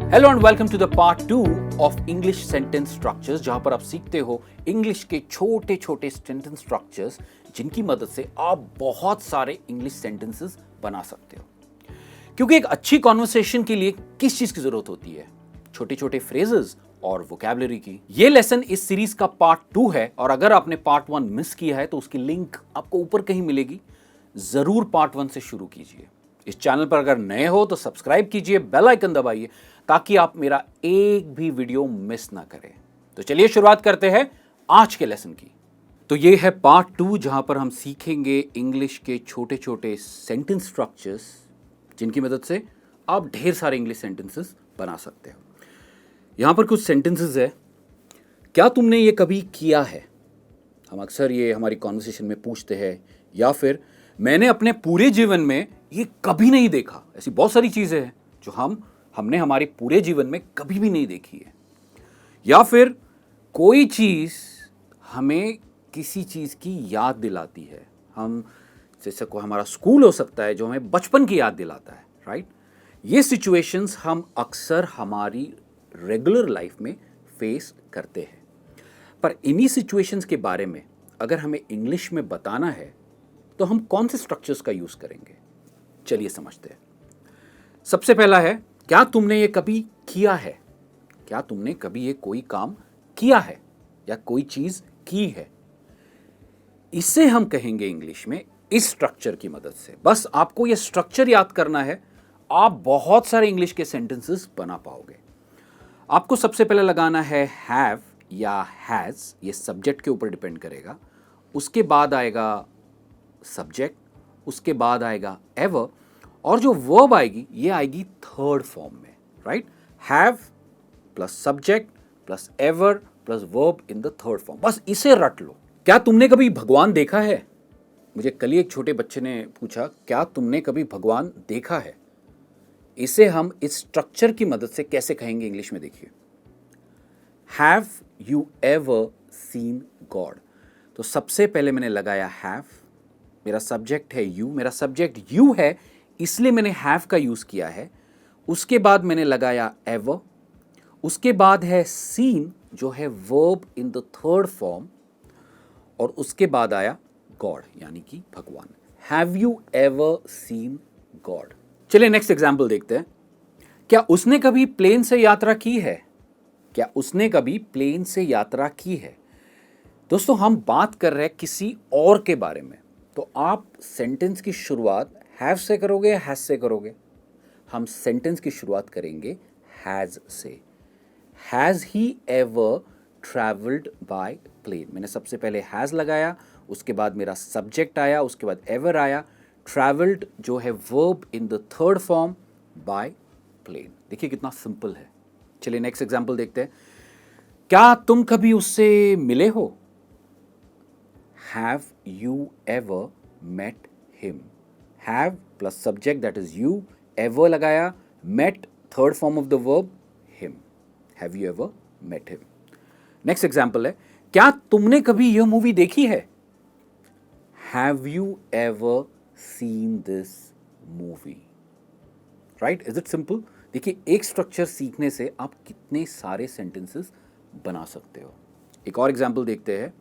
Hello and welcome to the part 2 of English sentence structures, जहां पर आप सीखते हो इंग्लिश के छोटे छोटे सेंटेंस स्ट्रक्चर्स जिनकी मदद से आप बहुत सारे इंग्लिश सेंटेंसेस बना सकते हो। क्योंकि एक अच्छी कॉन्वर्सेशन के लिए किस चीज की जरूरत होती है? छोटे छोटे फ्रेजेस और वोकैबुलरी की। ये लेसन इस सीरीज का पार्ट 2 है और अगर आपने पार्ट 1 मिस किया है तो उसकी लिंक आपको ऊपर कहीं मिलेगी। जरूर पार्ट 1 से शुरू कीजिए। इस चैनल पर अगर नए हो तो सब्सक्राइब कीजिए, बेल आइकन दबाइए ताकि आप मेरा एक भी वीडियो मिस ना करें। तो चलिए शुरुआत करते हैं आज के लेसन की। तो ये है पार्ट 2 जहां पर हम सीखेंगे इंग्लिश के छोटे छोटे सेंटेंस स्ट्रक्चर्स जिनकी मदद से आप ढेर सारे इंग्लिश सेंटेंसेस बना सकते हो। यहां पर कुछ सेंटेंसेस है। क्या तुमने ये कभी किया है? हम अक्सर ये हमारी कॉन्वर्सेशन में पूछते हैं, या फिर मैंने अपने पूरे जीवन में ये कभी नहीं देखा। ऐसी बहुत सारी चीजें हैं जो हमने हमारे पूरे जीवन में कभी भी नहीं देखी है। या फिर कोई चीज हमें किसी चीज की याद दिलाती है। हम जैसे कोई हमारा स्कूल हो सकता है जो हमें बचपन की याद दिलाता है, राइट? ये सिचुएशंस हम अक्सर हमारी रेगुलर लाइफ में फेस करते हैं। पर इन्हीं सिचुएशंस के बारे में अगर हमें इंग्लिश में बताना है तो हम कौन से स्ट्रक्चर्स का यूज करेंगे? चलिए समझते हैं। सबसे पहला है, क्या तुमने ये कभी किया है? क्या तुमने कभी ये कोई काम किया है या कोई चीज की है? इसे हम कहेंगे इंग्लिश में इस स्ट्रक्चर की मदद से। बस आपको ये स्ट्रक्चर याद करना है, आप बहुत सारे इंग्लिश के सेंटेंसेस बना पाओगे। आपको सबसे पहले लगाना है हैव या हैज, ये सब्जेक्ट के ऊपर डिपेंड करेगा। उसके बाद आएगा सब्जेक्ट, उसके बाद आएगा एवर, और जो वर्ब आएगी ये आएगी थर्ड फॉर्म में, right? Have plus subject plus ever plus verb in the third form. बस इसे रट लो। क्या तुमने कभी भगवान देखा है? मुझे कल ही एक छोटे बच्चे ने पूछा, क्या तुमने कभी भगवान देखा है? इसे हम इस स्ट्रक्चर की मदद से कैसे कहेंगे इंग्लिश में? देखिए, have you ever scene God. तो सबसे पहले मैंने लगाया हैव, मेरा सब्जेक्ट है यू, मेरा सब्जेक्ट यू है इसलिए मैंने हैव का यूज किया है। उसके बाद मैंने लगाया एवर, उसके बाद है सीन जो है verb in the third form, और उसके बाद आया गॉड यानी कि भगवान। Have you ever scene God? चलिए नेक्स्ट एग्जाम्पल देखते हैं। क्या उसने कभी प्लेन से यात्रा की है? क्या उसने कभी प्लेन से यात्रा की है? दोस्तों, हम बात कर रहे हैं किसी और के बारे में, तो आप सेंटेंस की शुरुआत हैव से करोगे या हैज से करोगे? हम सेंटेंस की शुरुआत करेंगे हैज से। Has he ever travelled by plane? मैंने सबसे पहले हैज लगाया, उसके बाद मेरा सब्जेक्ट आया, उसके बाद एवर आया, ट्रैवल्ड जो है verb in the third form, by plane. देखिए कितना सिंपल है। चलिए नेक्स्ट एग्जांपल देखते हैं। क्या तुम कभी उससे मिले हो? Have you ever met him? Have plus subject that is you, ever लगाया, met third form of the verb him. Have you ever met him? Next example है, क्या तुमने कभी यह मूवी देखी है? Have you ever seen this movie? Right? Is it simple? देखिए, एक स्ट्रक्चर सीखने से आप कितने सारे सेंटेंसेस बना सकते हो। एक और एग्जांपल देखते हैं।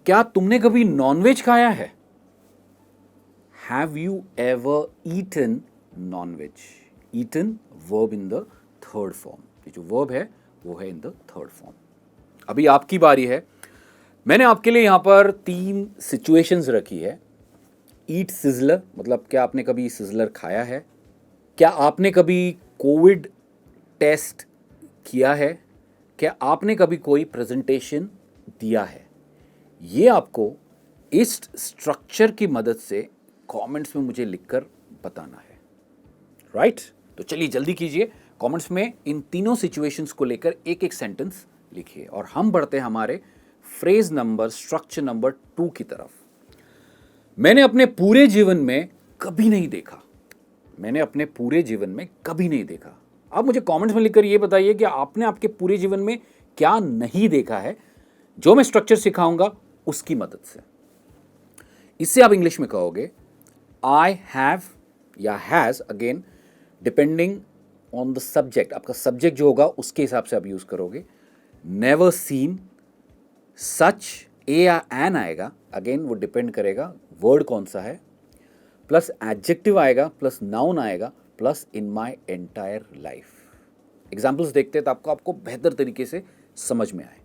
क्या तुमने कभी नॉनवेज खाया है? Have you ever eaten nonveg? Eaten verb in the third form. ये जो वर्ब है वो है इन द थर्ड फॉर्म। अभी आपकी बारी है। मैंने आपके लिए यहां पर 3 सिचुएशंस रखी है। ईट सिजलर, मतलब क्या आपने कभी सिजलर खाया है? क्या आपने कभी कोविड टेस्ट किया है? क्या आपने कभी कोई प्रेजेंटेशन दिया है? ये आपको इस स्ट्रक्चर की मदद से कमेंट्स में मुझे लिखकर बताना है, राइट? तो चलिए जल्दी कीजिए, कमेंट्स में इन तीनों सिचुएशंस को लेकर एक एक सेंटेंस लिखिए और हम बढ़ते हैं हमारे फ्रेज नंबर स्ट्रक्चर नंबर 2 की तरफ। मैंने अपने पूरे जीवन में कभी नहीं देखा। मैंने अपने पूरे जीवन में कभी नहीं देखा। आप मुझे कमेंट्स में लिखकर ये बताइए कि आपने आपके पूरे जीवन में क्या नहीं देखा है, जो मैं स्ट्रक्चर सिखाऊंगा उसकी मदद से। इससे आप इंग्लिश में कहोगे आई हैव या has, again depending on the subject, आपका सब्जेक्ट जो होगा उसके हिसाब से आप यूज करोगे. नेवर सीन सच, ए या एन आएगा, अगेन वो डिपेंड करेगा वर्ड कौन सा है, प्लस एडजेक्टिव आएगा, प्लस नाउन आएगा, plus in my entire life. Examples देखते हैं तो आपको बेहतर तरीके से समझ में आए.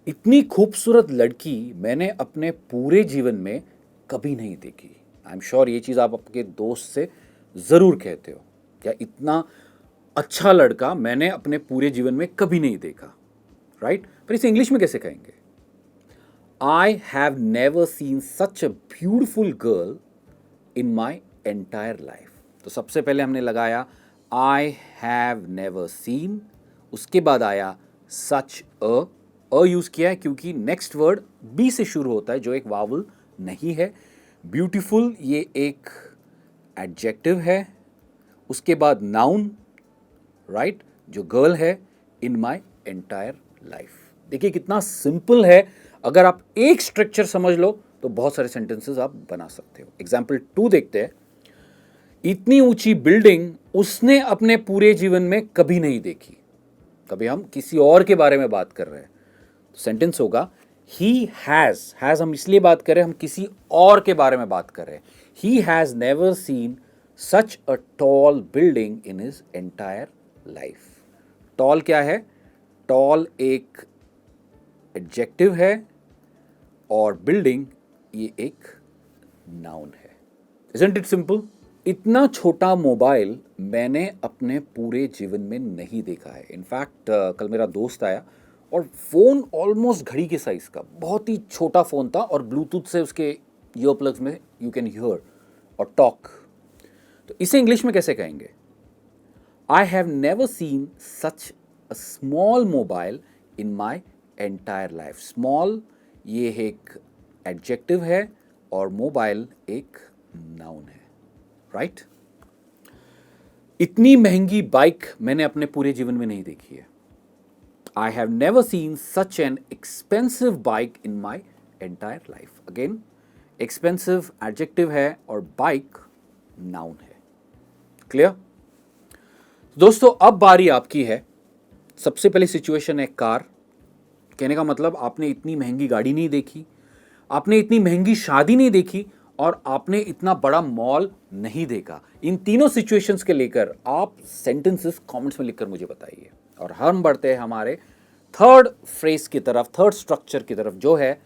इतनी खूबसूरत लड़की मैंने अपने पूरे जीवन में कभी नहीं देखी. आई एम श्योर ये चीज़ आप आपके दोस्त से ज़रूर कहते हो, क्या इतना अच्छा लड़का मैंने अपने पूरे जीवन में कभी नहीं देखा, राइट? पर इसे इंग्लिश में कैसे कहेंगे? I have never seen such a beautiful girl in my entire life. तो सबसे पहले हमने लगाया आई हैव नेवर सीन, उसके बाद आया सच अ यूज किया है क्योंकि नेक्स्ट वर्ड बी से शुरू होता है जो एक वावल नहीं है. ब्यूटीफुल ये एक एडजेक्टिव है, उसके बाद नाउन, राइट, जो गर्ल है, इन माई एंटायर लाइफ. देखिए कितना सिंपल है. अगर आप एक स्ट्रक्चर समझ लो तो बहुत सारे सेंटेंसेस आप बना सकते हो. एग्जाम्पल 2 देखते हैं. इतनी ऊंची बिल्डिंग उसने अपने पूरे जीवन में कभी नहीं देखी. कभी हम किसी और के बारे में बात कर रहे हैं तो सेंटेंस होगा ही हैज हम इसलिए बात कर रहे हैं, हम किसी और के बारे में बात कर रहे हैं. He has never seen such a tall building in his entire life. Tall क्या है? टॉल एक एडजेक्टिव है और बिल्डिंग ये एक नाउन है. Isn't it simple? इतना छोटा मोबाइल मैंने अपने पूरे जीवन में नहीं देखा है. इनफैक्ट कल मेरा दोस्त आया और फ़ोन ऑलमोस्ट घड़ी के साइज़ का, बहुत ही छोटा फ़ोन था और ब्लूटूथ से उसके ईयर प्लग्स में यू कैन हियर और टॉक. तो इसे इंग्लिश में कैसे कहेंगे? I have never seen such a small mobile in my entire life. Small ये एक एडजेक्टिव है और मोबाइल एक नाउन है, राइट? इतनी महंगी बाइक मैंने अपने पूरे जीवन में नहीं देखी है. I have never seen such an expensive bike in my entire life. Again expensive adjective है और बाइक नाउन है. क्लियर? दोस्तों अब बारी आपकी है. सबसे पहली सिचुएशन है कार. कहने का मतलब आपने इतनी महंगी गाड़ी नहीं देखी, आपने इतनी महंगी शादी नहीं देखी और आपने इतना बड़ा मॉल नहीं देखा. इन तीनों सिचुएशंस के लेकर आप सेंटेंसेस कमेंट्स में लिखकर मुझे बताइए. और हम बढ़ते हैं हमारे थर्ड फ्रेज की तरफ, थर्ड स्ट्रक्चर की तरफ, जो है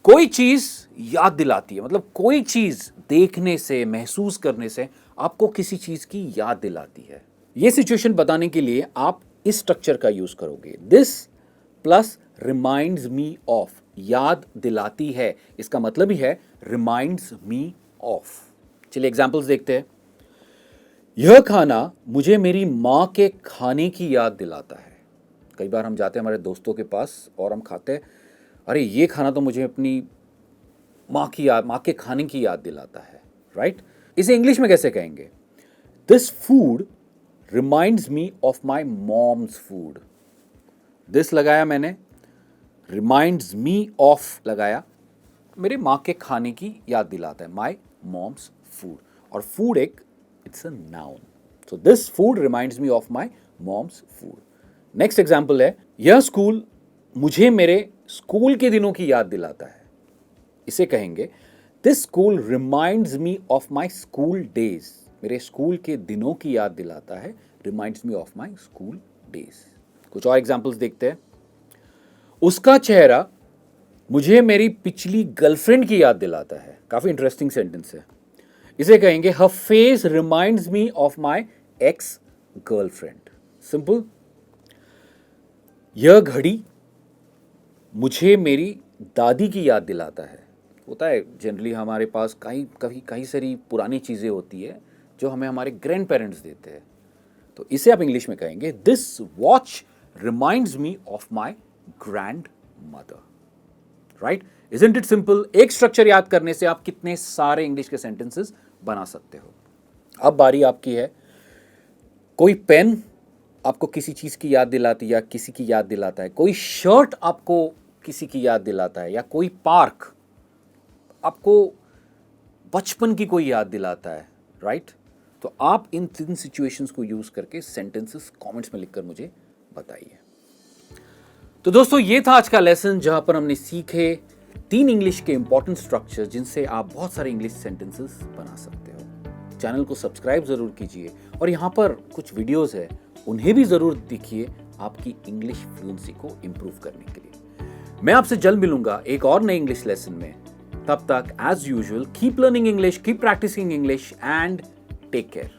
कोई चीज याद दिलाती है. मतलब कोई चीज देखने से, महसूस करने से आपको किसी चीज की याद दिलाती है. यह सिचुएशन बताने के लिए आप इस स्ट्रक्चर का यूज करोगे. This plus reminds me of. याद दिलाती है, इसका मतलब ही है रिमाइंड्स मी ऑफ. चलिए एग्जांपल्स देखते हैं. यह खाना मुझे मेरी माँ के खाने की याद दिलाता है. कई बार हम जाते हैं हमारे दोस्तों के पास और हम खाते हैं, अरे ये खाना तो मुझे अपनी माँ के खाने की याद दिलाता है, राइट? इसे इंग्लिश में कैसे कहेंगे? This food reminds me of my mom's food. This लगाया मैंने, रिमाइंड्स मी ऑफ लगाया, मेरे माँ के खाने की याद दिलाता है, माई मॉम्स फूड. और फूड एक it's a noun. So this food reminds me of my mom's food. Next example है, यह स्कूल मुझे मेरे स्कूल के दिनों की याद दिलाता है. इसे कहेंगे this school reminds me of my school days. मेरे स्कूल के दिनों की याद दिलाता है, reminds me of my school days. कुछ और एग्जाम्पल्स देखते हैं. उसका चेहरा मुझे मेरी पिछली गर्लफ्रेंड की याद दिलाता है. काफी इंटरेस्टिंग सेंटेंस है. इसे कहेंगे हर face reminds me of my ex girlfriend. Simple. यह घड़ी मुझे मेरी दादी की याद दिलाता है. होता है जनरली हमारे पास कई सारी पुरानी चीज़ें होती है जो हमें हमारे ग्रैंड पेरेंट्स देते हैं. तो इसे आप इंग्लिश में कहेंगे this watch reminds me of my grand mother. Right? Isn't it simple? एक स्ट्रक्चर याद करने से आप कितने सारे इंग्लिश के सेंटेंसेस बना सकते हो. अब बारी आपकी है. कोई पेन आपको किसी चीज की याद दिलाती है या किसी की याद दिलाता है. कोई शर्ट आपको किसी की याद दिलाता है, या कोई पार्क आपको बचपन की कोई याद दिलाता है. राइट? तो आप इन 3 सिचुएशंस को यूज करके सेंटेंसेस कमेंट्स में लिखकर मुझे बताइए। तो दोस्तों ये था आज का लेसन जहां पर हमने सीखे 3 इंग्लिश के इंपॉर्टेंट स्ट्रक्चर जिनसे आप बहुत सारे इंग्लिश सेंटेंसेस बना सकते हो। चैनल को सब्सक्राइब जरूर कीजिए और यहाँ पर कुछ वीडियोस है उन्हें भी जरूर देखिए आपकी इंग्लिश फ्लुएंसी को इंप्रूव करने के लिए। मैं आपसे जल्द मिलूंगा एक और नए इंग्लिश लेसन में। तब तक as usual keep learning English, keep practising English and take care.